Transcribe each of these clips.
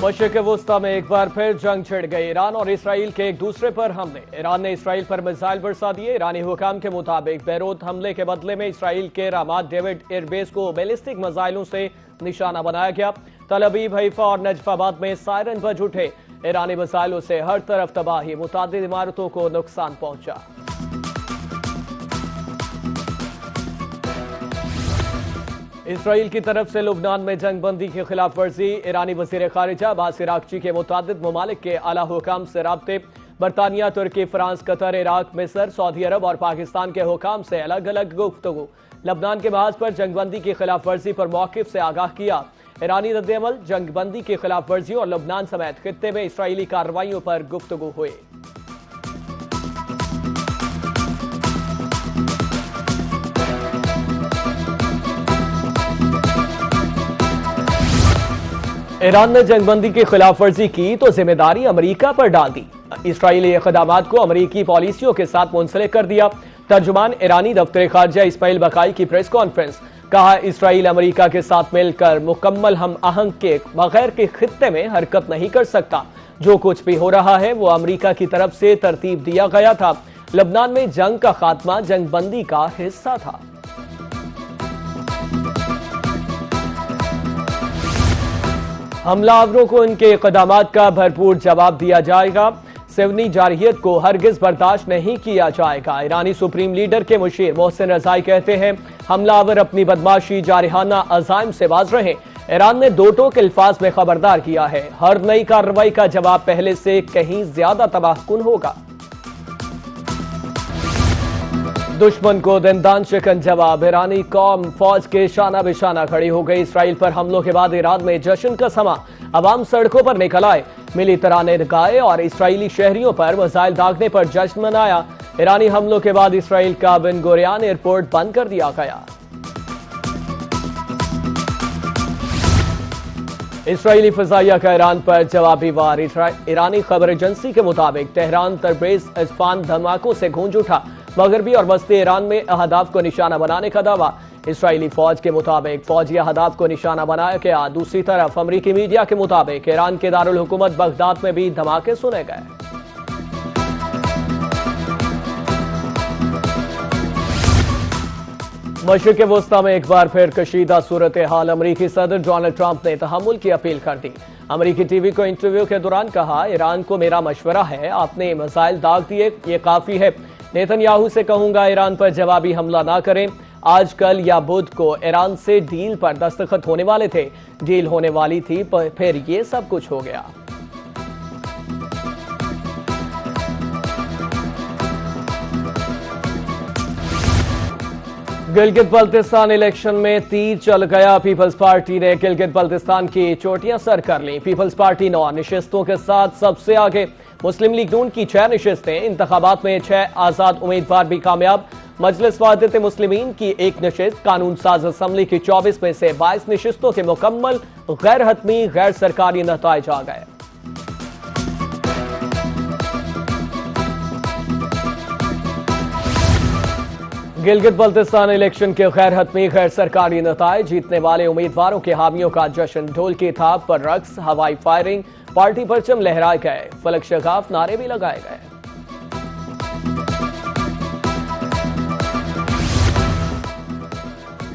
मशरिक़ वुस्ता में एक बार फिर जंग छिड़ गई। ईरान और इसराइल के एक दूसरे पर हमले। ईरान ने इसराइल पर मिसाइल बरसा दिए। ईरानी हुकाम के मुताबिक बेरूत हमले के बदले में इसराइल के रामात डेविड एयरबेस को बैलिस्टिक मिसाइलों से निशाना बनाया गया। तल अवीव, हैफा और नजफाबाद में सायरन बज उठे। ईरानी मिसाइलों से हर तरफ तबाही, मुतादिद इमारतों को नुकसान पहुंचा। इसराइल की तरफ से लुबनान में जंगबंदी की खिलाफ वर्जी। ईरानी वज़ीर खारिजा अब्बास इराक्ची के मुतादिद ममालिक के आला हुकाम से राब्ते। बरतानिया, तुर्की, फ्रांस, कतर, इराक, मिस्र, सऊदी अरब और पाकिस्तान के हुकाम से अलग अलग गुफ्तगू। लबनान के महाज पर जंगबंदी की खिलाफ वर्जी पर मौक़िफ़ से आगाह किया। ईरानी रद्द-ए-अमल, जंगबंदी की खिलाफ वर्जियों और लबनान समेत खित्ते में इसराइली कार्रवाइयों पर गुफ्तगू हुई। ईरान ने जंगबंदी की खिलाफ वर्जी की तो जिम्मेदारी अमेरिका पर डाल दी। इसराइली इक़दामात को अमेरिकी पॉलिसियों के साथ मुंसलिक कर दिया। तर्जुमान ईरानी दफ्तर खारजा इस्माइल बकाई की प्रेस कॉन्फ्रेंस। कहा, इसराइल अमेरिका के साथ मिलकर मुकम्मल हम आहंग के बगैर के खित्ते में हरकत नहीं कर सकता। जो कुछ भी हो रहा है वो अमेरिका की तरफ से तरतीब दिया गया था। लबनान में जंग का खात्मा जंगबंदी का हिस्सा था। हमलावरों को इनके इक़दामात का भरपूर जवाब दिया जाएगा। सिवनी जारहियत को हरगिज बर्दाश्त नहीं किया जाएगा। ईरानी सुप्रीम लीडर के मुशीर मोहसिन रज़ाई कहते हैं, हमलावर अपनी बदमाशी जारहाना अज़ाइम से बाज रहें। ईरान ने दो टोक अल्फाज में खबरदार किया है, हर नई कार्रवाई का जवाब पहले से कहीं ज्यादा तबाहकुन होगा। दुश्मन को दंदान शिकन जवाब। ईरानी कौम फौज के शाना बिशाना खड़ी हो गई। इसराइल पर हमलों के बाद ईरान में जश्न का समा। अवाम सड़कों पर निकल आए, मिली तराने गाए और इसराइली शहरियों पर मिसाइल दागने पर जश्न मनाया। ईरानी हमलों के बाद इसराइल का बिन गुरियान एयरपोर्ट बंद कर दिया गया। इसराइली फजाइया का ईरान पर जवाबी वार। ईरानी खबर एजेंसी के मुताबिक तेहरान तरबेज इस्फान धमाकों से गूंज उठा। मगरबी और वस्ती ईरान में अहदाफ को निशाना बनाने का दावा। इसराइली फौज के मुताबिक फौजी अहदाफ को निशाना बनाया गया। दूसरी तरफ अमरीकी मीडिया के मुताबिक ईरान के दारुल हुकूमत बगदाद में भी धमाके सुने गए। मशरिक़ वुस्ता में एक बार फिर कशीदा सूरत हाल। अमरीकी सदर डोनाल्ड ट्रंप ने तहम्मुल की अपील कर दी। अमरीकी टीवी को इंटरव्यू के दौरान कहा, ईरान को मेरा मशवरा है, आपने मिसाइल दाग दिए, ये काफी है। नेतन्याहू से कहूंगा ईरान पर जवाबी हमला ना करें। आज, कल या बुध को ईरान से डील पर दस्तखत होने वाले थे, डील होने वाली थी, फिर ये सब कुछ हो गया। गिलगित बल्तिस्तान इलेक्शन में तीर चल गया। पीपल्स पार्टी ने गिलगित बल्तिस्तान की चोटियां सर कर ली। पीपल्स पार्टी 9 निशिस्तों के साथ सबसे आगे। मुस्लिम लीग नून की 6 निशिस्तें। इंतखाबात में 6 आजाद उम्मीदवार भी कामयाब। मजलिस वाहिदत मुस्लिमीन की 1 निशिस्त। कानून साज असम्बली की 24 में से 22 निशिस्तों के मुकम्मल गैर हतमी गैर सरकारी नताइज आ गए। गिलगित बल्तिस्तान इलेक्शन के गैर हतमी गैर सरकारी नताइज। जीतने वाले उम्मीदवारों के हामियों का जश्न। ढोल की थाप पर रक्स, हवाई फायरिंग, पार्टी परचम लहराए गए, फलक शगाफ नारे भी लगाए गए।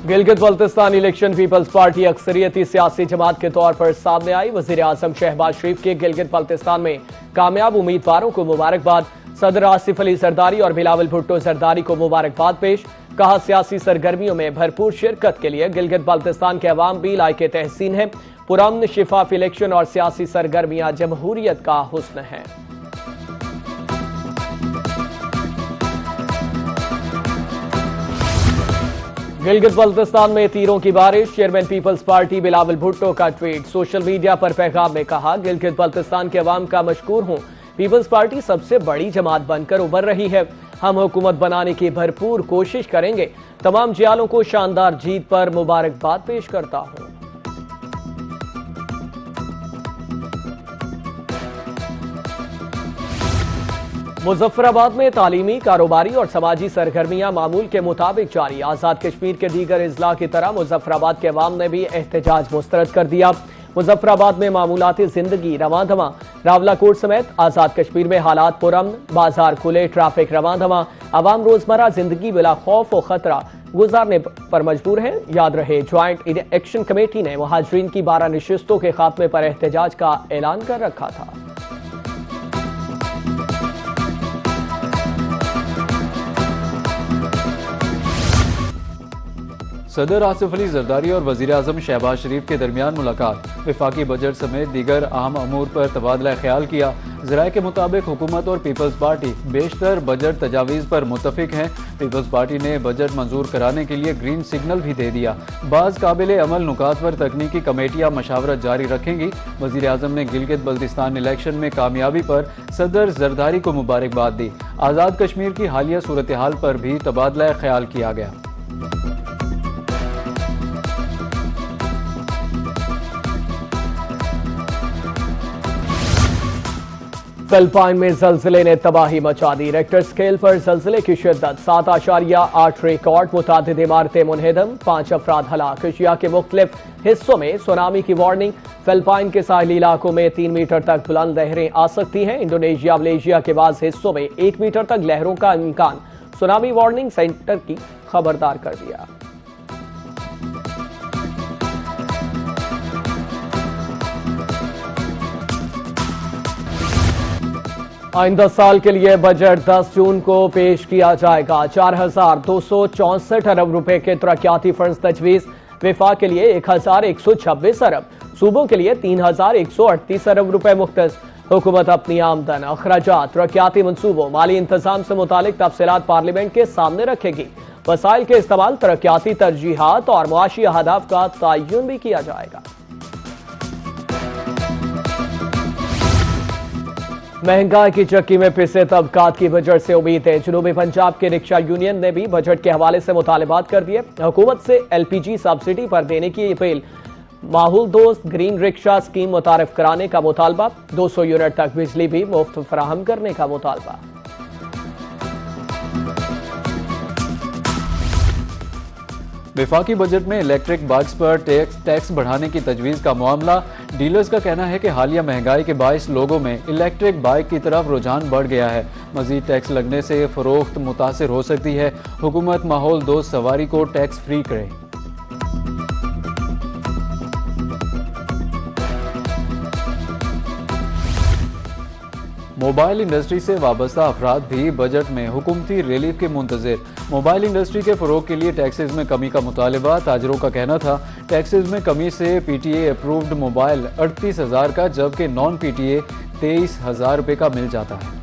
Gilgit Baltistan election people's party अक्सरियती सियासी जमात के तौर पर सामने आई। वजीर आजम शहबाज शरीफ के गिलगित बल्तिस्तान में कामयाब उम्मीदवारों को मुबारकबाद। सदर आसिफ अली जरदारी और बिलावल भुट्टो जरदारी को मुबारकबाद पेश। कहा, सियासी सरगर्मियों में भरपूर शिरकत के लिए गिलगित बल्तिस्तान के अवाम भी लायक तहसीन है। पुरअमन शिफाफ इलेक्शन और सियासी सरगर्मियां जमहूरियत का हुस्न है। गिलगित बल्तिस्तान में तीरों की बारिश। Chairman people's party Bilawal Bhutto का ट्वीट। सोशल मीडिया पर पैगाम में कहा, गिलगित बल्तिस्तान के अवाम का मशकूर हूं। पीपल्स पार्टी सबसे बड़ी जमात बनकर उभर रही है। हम हुकूमत बनाने की भरपूर कोशिश करेंगे। तमाम जियालों को शानदार जीत पर मुबारकबाद पेश करता हूं। मुजफ्फराबाद में तालीमी, कारोबारी और समाजी सरगर्मियां मामूल के मुताबिक जारी। आजाद कश्मीर के दीगर इजला की तरह मुजफ्फराबाद के अवाम ने भी एहतजाज मुस्तरद कर दिया। मुजफ्फराबाद में मामूलाती जिंदगी रवां धवां। रावलाकोट समेत आजाद कश्मीर में हालात पुरअमन, बाजार खुले, ट्रैफिक रवां धवां। अवाम रोजमर्रा जिंदगी बिला खौफ और खतरा गुजारने पर मजबूर है। याद रहे, ज्वाइंट एक्शन कमेटी ने मुहाजिरीन की 12 नशिस्तों के खात्मे पर एहतजाज का ऐलान कर रखा था। सदर आसिफ अली जरदारी और वजीर आजम शहबाज शरीफ के दरमियान मुलाकात। विफाकी बजट समेत दीगर अहम अमूर पर तबादला ख्याल किया। ज़राए के मुताबिक हुकूमत और पीपल्स पार्टी बेशतर बजट तजावीज़ पर मुत्तफिक हैं। पीपल्स पार्टी ने बजट मंजूर कराने के लिए ग्रीन सिग्नल भी दे दिया। बाज़ काबिल अमल नुकात पर तकनीकी कमेटियाँ मशावरत जारी रखेंगी। वज़ीर आज़म ने गिलगित बल्तिस्तान इलेक्शन में कामयाबी पर सदर जरदारी को मुबारकबाद दी। आज़ाद कश्मीर की हालिया सूरत हाल पर भी तबादला ख्याल किया गया। फिलिपाइन में जल्जले ने तबाही मचा दी। रेक्टर स्केल पर जल्जले की शिद्दत 7.8 रिकॉर्ड। मुतादिद इमारतें मुनहदम, 5 अफराद हलाक। एशिया के मुख्तलिफ हिस्सों में सुनामी की वार्निंग। फिलिपाइन के साहिली इलाकों में 3 मीटर तक बुलंद लहरें आ सकती हैं। इंडोनेशिया मलेशिया के बाद हिस्सों में 1 मीटर तक लहरों का इम्कान। सुनामी वार्निंग सेंटर की खबरदार कर दिया। आइंदा साल के लिए बजट 10 जून को पेश किया जाएगा। 4,264 अरब रुपए के तरक्याती फंड तजवीज। विफाक के लिए 1,126 अरब, सूबों के लिए 3,138 अरब रुपए मुख्तस। हुकूमत अपनी आमदन, अखराजात, तरक्याती मंसूबों, माली इंतजाम से मुतालिक तफसीलात पार्लियामेंट के सामने रखेगी। वसाइल के इस्तेमाल, तरक्याती तरजीहात और मुआशी अहदाफ का तयन भी किया जाएगा। महंगाई की चक्की में पिसे तबकात की बजट से उम्मीद है। जनूबी पंजाब के रिक्शा यूनियन ने भी बजट के हवाले से मुतालबात कर दिए। हुकूमत से LPG सब्सिडी पर देने की अपील। माहौल दोस्त ग्रीन रिक्शा स्कीम मुतारिफ कराने का मुतालबा। 200 यूनिट तक बिजली भी मुफ्त फराहम करने का मुतालबा। विफाकी बजट में इलेक्ट्रिक बाइक्स पर टैक्स बढ़ाने की तजवीज़ का मामला। डीलर्स का कहना है कि हालिया महंगाई के बायस लोगों में इलेक्ट्रिक बाइक की तरफ रुझान बढ़ गया है। मजीद टैक्स लगने से फरोख्त मुतासिर हो सकती है। हुकूमत माहौल दोस्त सवारी को टैक्स फ्री करे। मोबाइल इंडस्ट्री से वाबस्ता अफराद भी बजट में हुकूमती रिलीफ के मुंतज़िर। मोबाइल इंडस्ट्री के फ़रोग के लिए टैक्सेस में कमी का मुतालबा। ताजरों का कहना था टैक्सेस में कमी से PTA अप्रूव्ड मोबाइल 38,000 का, जबकि नॉन PTA 23,000 रुपये का मिल जाता है।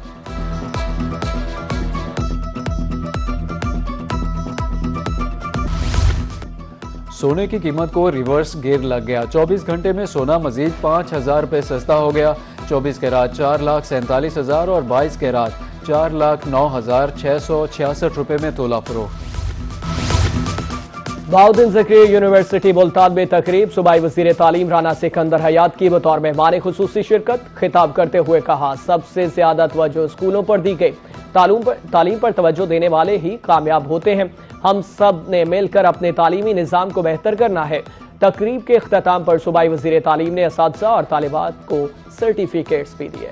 सोने की कीमत को रिवर्स गियर लग गया। 24 घंटे में सोना मजीद 5,000 रुपये सस्ता हो गया। 24 कैरात 4,47,000 और 22 कैरात 4,09,666 रुपये में तोला फरोख्त। बहाउद्दीन ज़करिया यूनिवर्सिटी मुल्तान में तकरीब। सूबाई वज़ीर तालीम राना सिकंदर हयात की बतौर मेहमान खुसूसी शिरकत। खिताब करते हुए कहा, सबसे ज्यादा तवज्जो स्कूलों पर दी गई। तालीम पर तवज्जो देने वाले ही कामयाब होते हैं। हम सब ने मिलकर अपने तालीमी निज़ाम को बेहतर करना है। तकरीब के इख्तिताम पर सूबाई वज़ीर तालीम ने असातिज़ा और तालिबात को सर्टिफिकेट्स भी दिए।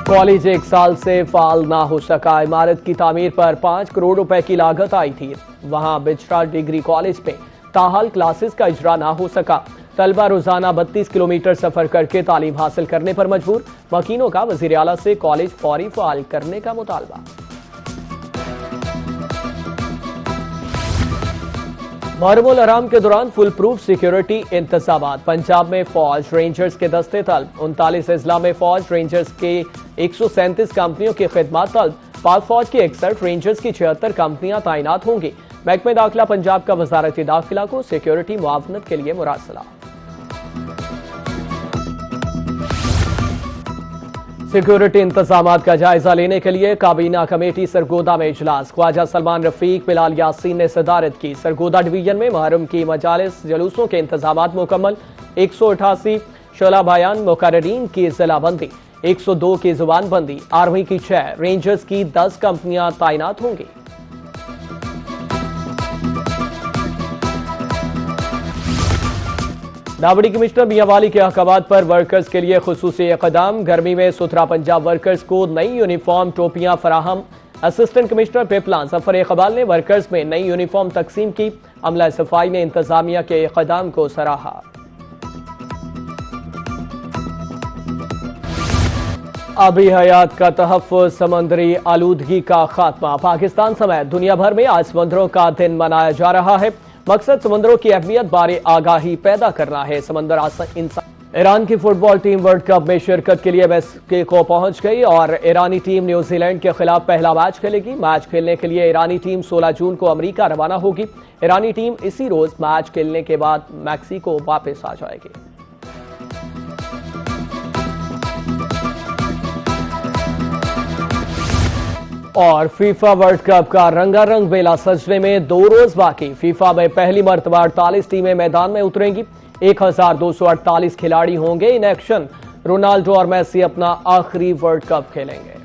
कॉलेज 1 साल से फाल ना हो सका। इमारत की तामीर पर 5 करोड़ रुपए की लागत आई थी। वहां बिजरा डिग्री कॉलेज में ताहाल क्लासेस का इजरा ना हो सका। तलबा रोजाना 32 किलोमीटर सफर करके तालीम हासिल करने पर मजबूर। वकीलों का वजीर आला से कॉलेज फौरी फाल करने का मुतालबा। मुहर्रमुल हराम के दौरान फुल प्रूफ सिक्योरिटी इंतजाम। पंजाब में फौज रेंजर्स के दस्ते तलब। 39 अजला में फौज रेंजर्स के 137 कंपनियों की खिदमत तलब। पाक फौज की 61 रेंजर्स की 76 कंपनियां तैनात होंगी। महकमे दाखिला पंजाब का वजारत दाखिला को सिक्योरिटी मुआवनत के लिए मुरासला। सिक्योरिटी इंतजामात का जायजा लेने के लिए काबीना कमेटी सरगोदा में इजलास। ख्वाजा सलमान रफीक, बिलाल यासीन ने सदारत की। सरगोदा डिवीजन में मुहर्रम की मजालिस जुलूसों के इंतजामात मुकम्मल। 188 शोला बयान मुकर्ररीन की जिलाबंदी। 102 की जुबानबंदी। आर्मी की 6, रेंजर्स की 10 कंपनियां तैनात होंगी। नावड़ी कमिश्नर मियांवाली के अहकामात पर वर्कर्स के लिए खुसूसी इक़दाम। गर्मी में सुथरा पंजाब वर्कर्स को नई यूनिफॉर्म टोपियां फराहम। असिस्टेंट कमिश्नर पेपलान जफर इकबाल ने वर्कर्स में नई यूनिफॉर्म तकसीम की। अमला सफाई ने इंतजामिया के इक़दाम को सराहा। आबी हयात का तहफ़्फ़ुज़, समंदरी आलूदगी का खात्मा। पाकिस्तान समेत दुनिया भर में आज समंदरों का दिन मनाया जा रहा है। मकसद समंदरों की अहमियत बारे आगाही पैदा करना है। समंदर इंसान। ईरान की फुटबॉल टीम वर्ल्ड कप में शिरकत के लिए मेक्सिको पहुंच गई और ईरानी टीम न्यूजीलैंड के खिलाफ पहला मैच खेलेगी। मैच खेलने के लिए ईरानी टीम 16 जून को अमेरिका रवाना होगी। ईरानी टीम इसी रोज मैच खेलने के बाद मैक्सिको वापस आ जाएगी। और फीफा वर्ल्ड कप का रंगारंग मेला सजने में 2 रोज बाकी। फीफा में पहली मर्तबा 48 टीमें मैदान में उतरेंगी। 1248 खिलाड़ी होंगे इन एक्शन। रोनाल्डो और मेसी अपना आखिरी वर्ल्ड कप खेलेंगे।